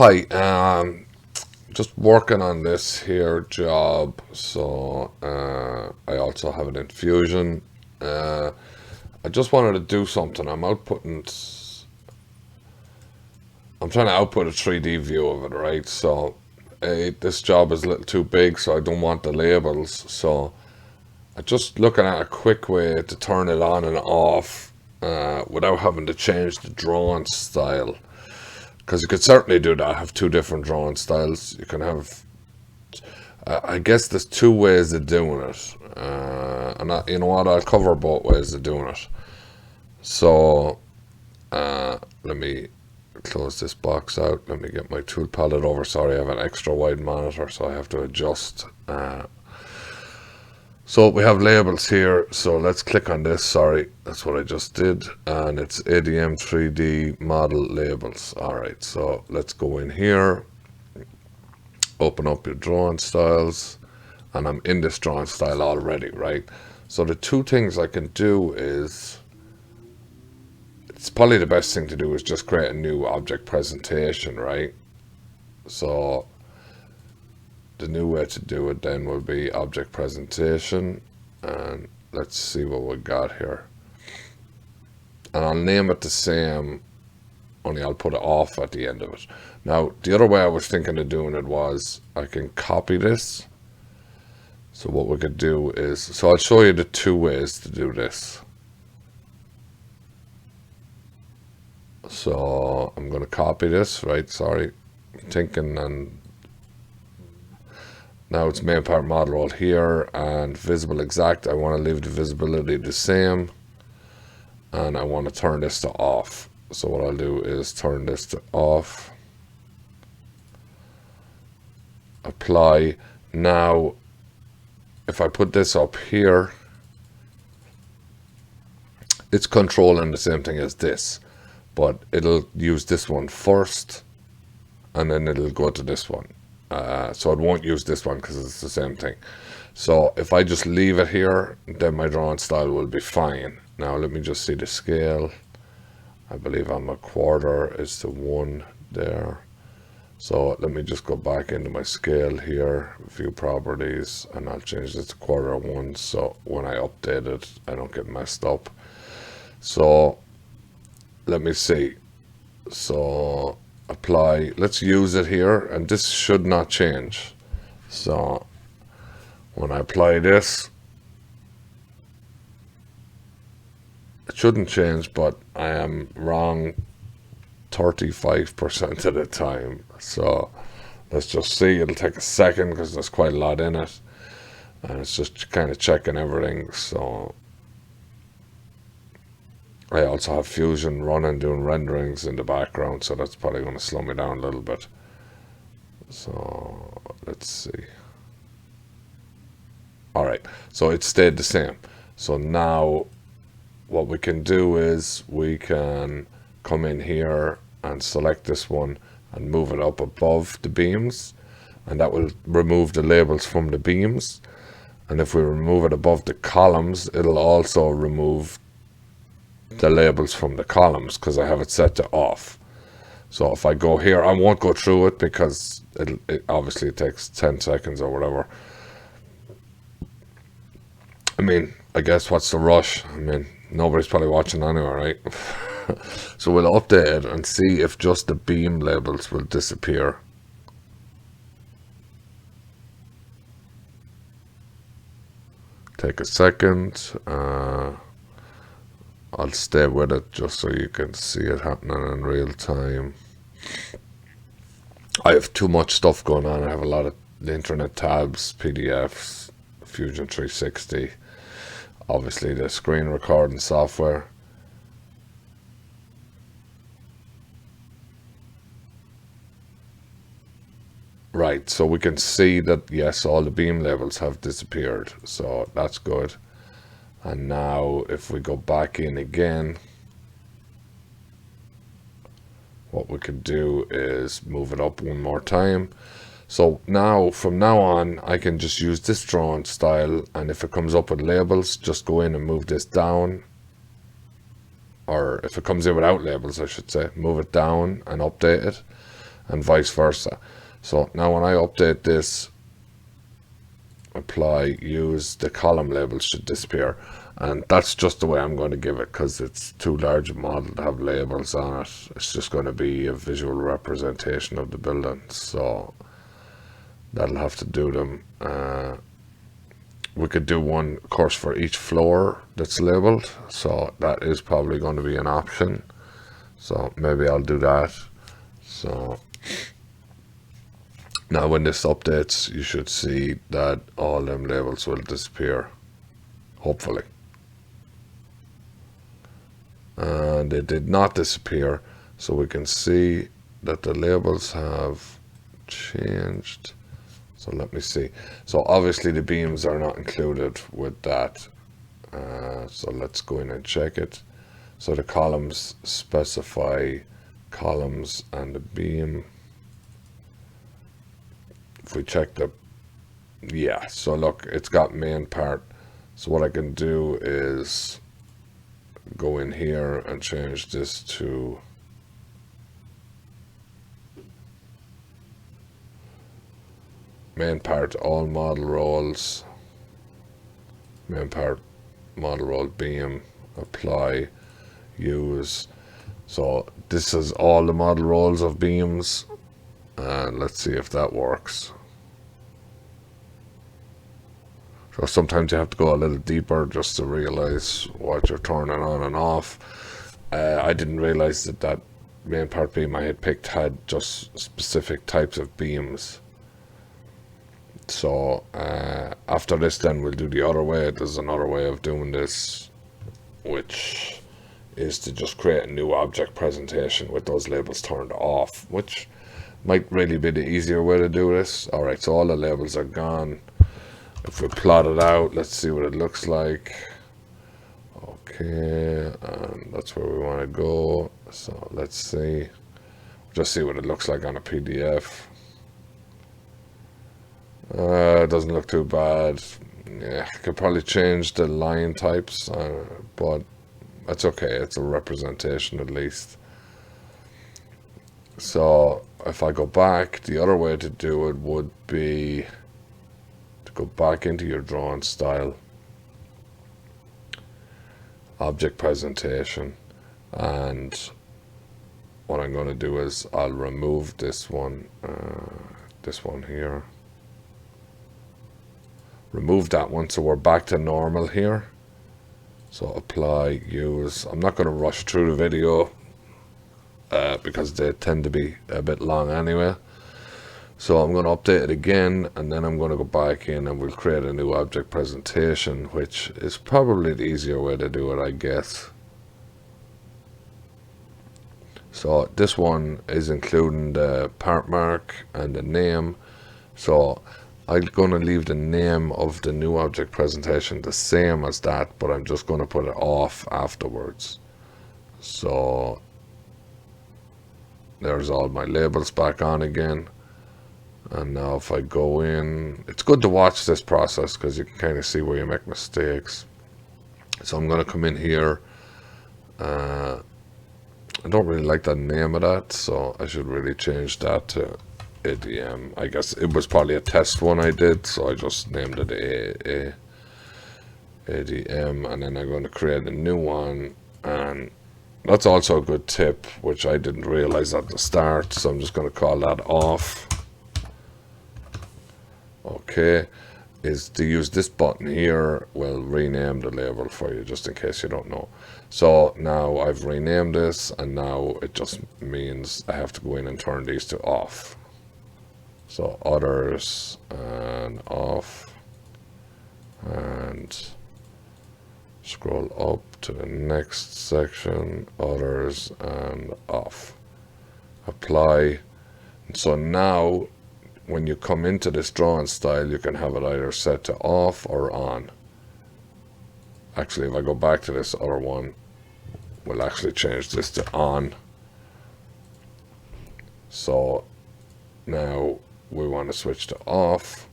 Hi, just working on this here job. So I also have an infusion. Uh, I just wanted to do something. I'm trying to output a 3D view of it, right? So this job is a little too big, so I don't want the labels. So I'm just looking at a quick way to turn it on and off without having to change the drawing style. Because you could certainly do that, have two different drawing styles. You can have, I guess there's two ways of doing it. You know what, I'll cover both ways of doing it. So, let me close this box out. Let me get my tool palette over. Sorry, I have an extra wide monitor, so I have to adjust. So we have labels here, so let's click on this. Sorry, that's what I just did, and it's ADM 3D model labels. Alright, so let's go in here, open up your drawing styles, and I'm in this drawing style already, right? So the two things I can do is, it's probably the best thing to do is just create a new object presentation, right? So the new way to do it then will be object presentation, and let's see what we got here. And I'll name it the same, only I'll put it off at the end of it. Now, the other way I was thinking of doing it was I can copy this. So what we could do is, so I'll show you the two ways to do this. So I'm going to copy this, right? Sorry, thinking, and now it's main part model roll here and visible exact. I want to leave the visibility the same, and I want to turn this to off. So what I'll do is turn this to off, apply. Now if I put this up here, it's controlling the same thing as this, but it'll use this one first and then it'll go to this one. So it won't use this one because it's the same thing. So if I just leave it here, then my drawing style will be fine. Now let me just see the scale. I believe I'm a quarter is to 1 there. So let me just go back into my scale here, view properties, and I'll change this to 1/4, so when I update it I don't get messed up. So let me see. So apply, let's use it here, and this should not change. So when I apply this, it shouldn't change, but I am wrong 35% of the time. So let's just see. It'll take a second because there's quite a lot in it, and it's just kind of checking everything. So I also have Fusion running, doing renderings in the background, so that's probably going to slow me down a little bit. So let's see. Alright, so it stayed the same. So now what we can do is we can come in here and select this one and move it up above the beams, and that will remove the labels from the beams. And if we remove it above the columns, it'll also remove the labels from the columns because I have it set to off. So if I go here, I won't go through it because it obviously takes 10 seconds or whatever. I mean, I guess what's the rush? I mean, nobody's probably watching anyway, right? So we'll update it and see if just the beam labels will disappear. Take a second. I'll stay with it just so you can see it happening in real time. I have too much stuff going on. I have a lot of the internet tabs, PDFs, Fusion 360, obviously the screen recording software. Right, so we can see that yes, all the beam labels have disappeared, so that's good. And now if we go back in again, what we could do is move it up one more time. So now from now on I can just use this drawing style, and if it comes up with labels, just go in and move this down, or if it comes in without labels I should say, move it down and update it. and vice versa. So now when I update this, apply, use, the column labels should disappear. And that's just the way I'm going to give it, because it's too large a model to have labels on it. It's just going to be a visual representation of the building. So that'll have to do them. We could do one course for each floor that's labeled. So that is probably going to be an option. So maybe I'll do that. So now when this updates, you should see that all them labels will disappear, hopefully. And they did not disappear, so we can see that the labels have changed. So let me see. So obviously the beams are not included with that. So let's go in and check it. So the columns specify columns and the beam. If we check the, yeah, so look, it's got main part. So what I can do is go in here and change this to main part, all model roles, main part, model role beam, apply, use. So this is all the model roles of beams, and let's see if that works. So sometimes you have to go a little deeper just to realize what you're turning on and off. I didn't realize that that main part beam I had picked had just specific types of beams. So after this then we'll do the other way. There's another way of doing this, which is to just create a new object presentation with those labels turned off, which might really be the easier way to do this. Alright, so all the labels are gone. If we plot it out, let's see what it looks like. Okay, and that's where we want to go. So let's see, just see what it looks like on a PDF. It doesn't look too bad. Yeah, I could probably change the line types, but that's okay. It's a representation at least. So if I go back, the other way to do it would be to go back into your drawing style, object presentation, and what I'm going to do is I'll remove this one here, remove that one, so we're back to normal here. So apply, use. I'm not going to rush through the video because they tend to be a bit long anyway. So I'm going to update it again, and then I'm going to go back in and we'll create a new object presentation, which is probably the easier way to do it, I guess. So this one is including the part mark and the name. So I'm going to leave the name of the new object presentation the same as that, but I'm just going to put it off afterwards. So there's all my labels back on again. And now if I go in, it's good to watch this process because you can kind of see where you make mistakes. So I'm going to come in here. I don't really like the name of that, so I should really change that to ADM. I guess it was probably a test one I did, so I just named it ADM, and then I'm going to create a new one. And that's also a good tip, which I didn't realize at the start, so I'm just going to call that off. Okay, is to use this button here will rename the label for you, just in case you don't know. So now I've renamed this, and now it just means I have to go in and turn these to off. So others and off, and scroll up to the next section, others and off. Apply. So now when you come into this drawing style, you can have it either set to off or on. Actually, if I go back to this other one, we'll actually change this to on. So now we want to switch to off,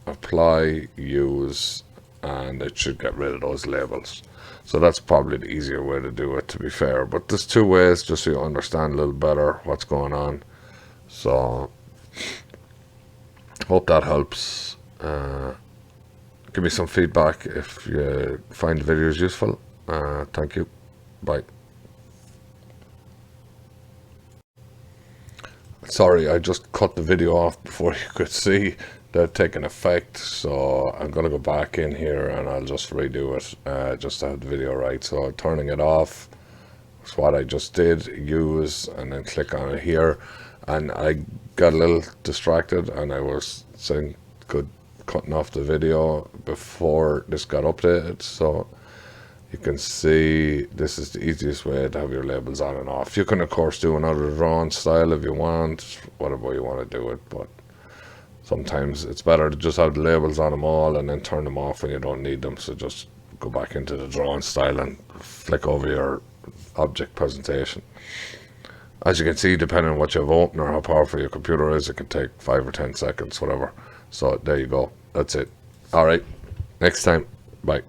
apply, use, and it should get rid of those labels. So that's probably the easier way to do it, to be fair. But there's two ways, just so you understand a little better what's going on. So hope that helps. Give me some feedback if you find the videos useful. Thank you. Bye. Sorry, I just cut the video off before you could see that taking effect. So I'm going to go back in here and I'll just redo it just to have the video right. So turning it off is what I just did. Use, and then click on it here. And I got a little distracted and I was saying cutting off the video before this got updated. So you can see this is the easiest way to have your labels on and off. You can of course do another drawing style if you want, whatever you want to do it, but sometimes it's better to just have the labels on them all and then turn them off when you don't need them. So just go back into the drawing style and flick over your object presentation. As you can see, depending on what you have open or how powerful your computer is, it can take 5 or 10 seconds, whatever. So there you go. That's it. All right. Next time. Bye.